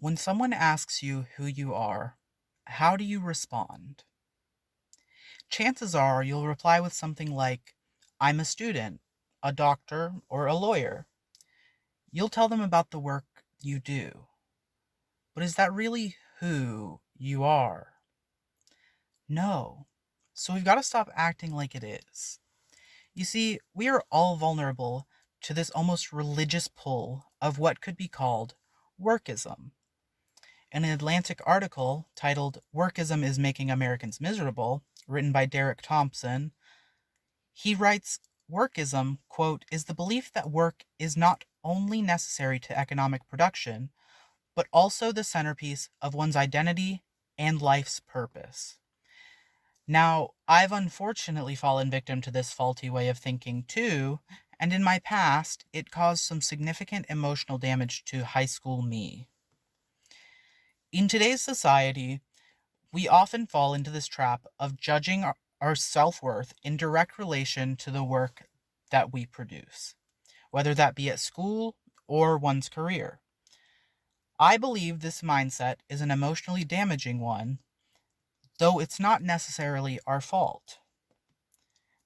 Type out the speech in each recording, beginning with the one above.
When someone asks you who you are, how do you respond? Chances are you'll reply with something like, I'm a student, a doctor, or a lawyer. You'll tell them about the work you do. But is that really who you are? No. So we've got to stop acting like it is. You see, we are all vulnerable to this almost religious pull of what could be called workism. In an Atlantic article titled Workism is Making Americans Miserable, written by Derek Thompson, he writes, Workism, quote, is the belief that work is not only necessary to economic production, but also the centerpiece of one's identity and life's purpose. Now, I've unfortunately fallen victim to this faulty way of thinking too, and in my past, it caused some significant emotional damage to high school me. In today's society, we often fall into this trap of judging our self worth in direct relation to the work that we produce, whether that be at school or one's career. I believe this mindset is an emotionally damaging one, though it's not necessarily our fault.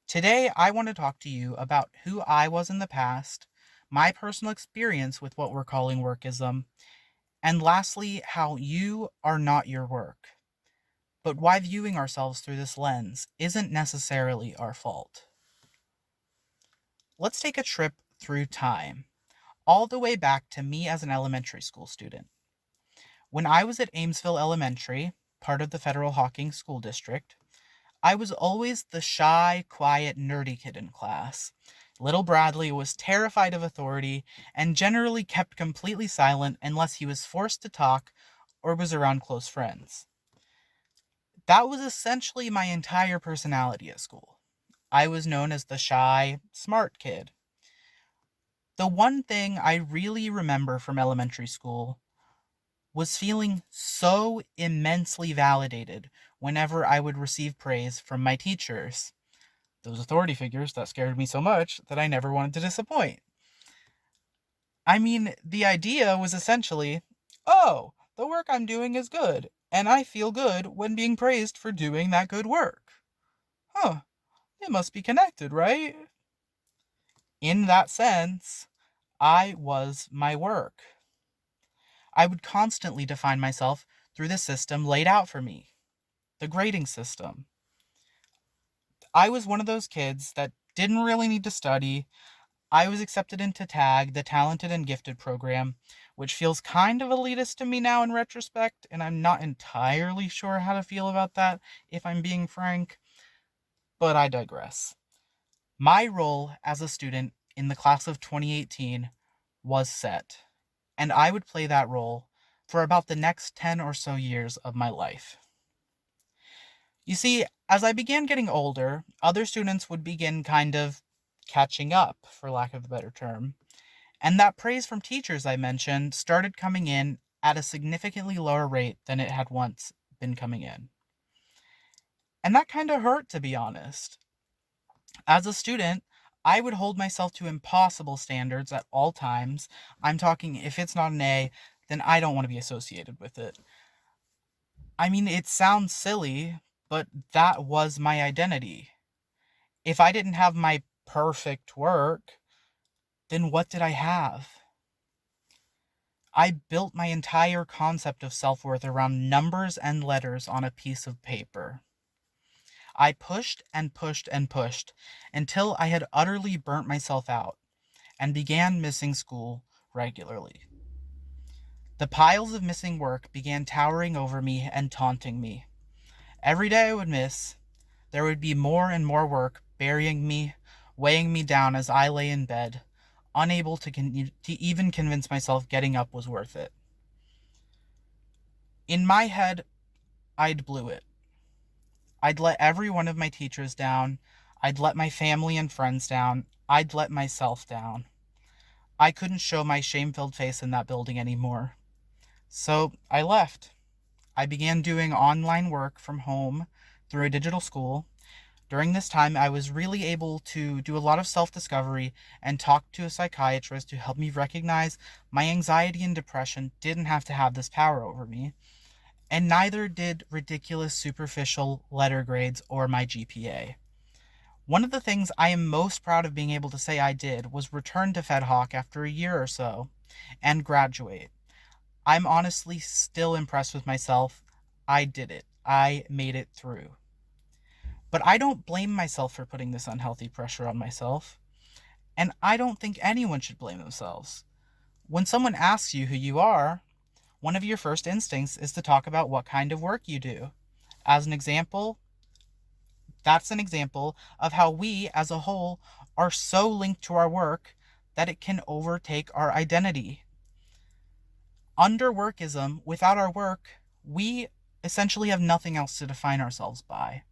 Today, I want to talk to you about who I was in the past, my personal experience with what we're calling workism, and lastly, how you are not your work, but why viewing ourselves through this lens isn't necessarily our fault. Let's take a trip through time, all the way back to me as an elementary school student. When I was at Amesville Elementary, part of the Federal Hawkins School District, I was always the shy, quiet, nerdy kid in class. Little Bradley was terrified of authority and generally kept completely silent unless he was forced to talk or was around close friends. That was essentially my entire personality at school. I was known as the shy, smart kid. The one thing I really remember from elementary school was feeling so immensely validated whenever I would receive praise from my teachers. Those authority figures that scared me so much that I never wanted to disappoint. I mean, the idea was essentially, oh, the work I'm doing is good, and I feel good when being praised for doing that good work. Huh, it must be connected, right? In that sense, I was my work. I would constantly define myself through the system laid out for me, the grading system. I was one of those kids that didn't really need to study. I was accepted into TAG, the Talented and Gifted program, which feels kind of elitist to me now in retrospect, and I'm not entirely sure how to feel about that, if I'm being frank, but I digress. My role as a student in the class of 2018 was set, and I would play that role for about the next 10 or so years of my life. You see, as I began getting older, other students would begin kind of catching up, for lack of a better term. And that praise from teachers I mentioned started coming in at a significantly lower rate than it had once been coming in. And that kind of hurt, to be honest. As a student, I would hold myself to impossible standards at all times. I'm talking, if it's not an A, then I don't want to be associated with it. I mean, it sounds silly, but that was my identity. If I didn't have my perfect work, then what did I have? I built my entire concept of self-worth around numbers and letters on a piece of paper. I pushed and pushed and pushed until I had utterly burnt myself out and began missing school regularly. The piles of missing work began towering over me and taunting me. Every day I would miss, there would be more and more work burying me, weighing me down as I lay in bed, unable to even convince myself getting up was worth it. In my head, I'd blew it. I'd let every one of my teachers down. I'd let my family and friends down. I'd let myself down. I couldn't show my shame-filled face in that building anymore. So I left. I began doing online work from home through a digital school, During this time, I was really able to do a lot of self discovery and talk to a psychiatrist who helped me recognize my anxiety and depression didn't have to have this power over me, and neither did ridiculous superficial letter grades or my GPA. One of the things I am most proud of being able to say I did was return to Fed Hawk after a year or so and graduate. I'm honestly still impressed with myself. I did it. I made it through. But I don't blame myself for putting this unhealthy pressure on myself. And I don't think anyone should blame themselves. When someone asks you who you are, one of your first instincts is to talk about what kind of work you do. As an example, that's an example of how we as a whole are so linked to our work that it can overtake our identity. Under workism, without our work, we essentially have nothing else to define ourselves by.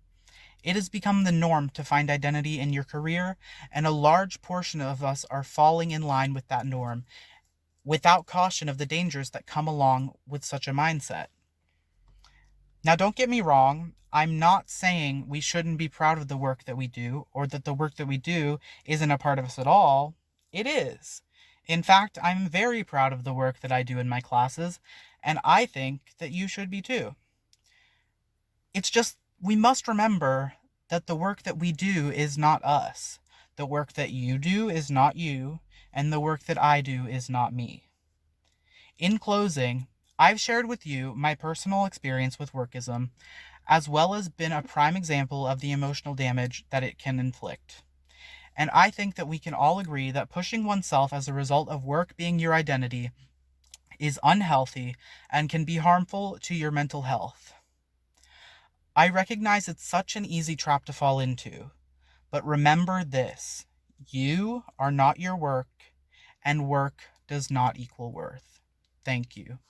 It has become the norm to find identity in your career, and a large portion of us are falling in line with that norm without caution of the dangers that come along with such a mindset. Now, don't get me wrong, I'm not saying we shouldn't be proud of the work that we do or that the work that we do isn't a part of us at all. It is. In fact, I'm very proud of the work that I do in my classes, and I think that you should be too. It's just, we must remember that the work that we do is not us. The work that you do is not you, and the work that I do is not me. In closing, I've shared with you my personal experience with workism, as well as been a prime example of the emotional damage that it can inflict. And I think that we can all agree that pushing oneself as a result of work being your identity is unhealthy and can be harmful to your mental health. I recognize it's such an easy trap to fall into, but remember this: you are not your work, and work does not equal worth. Thank you.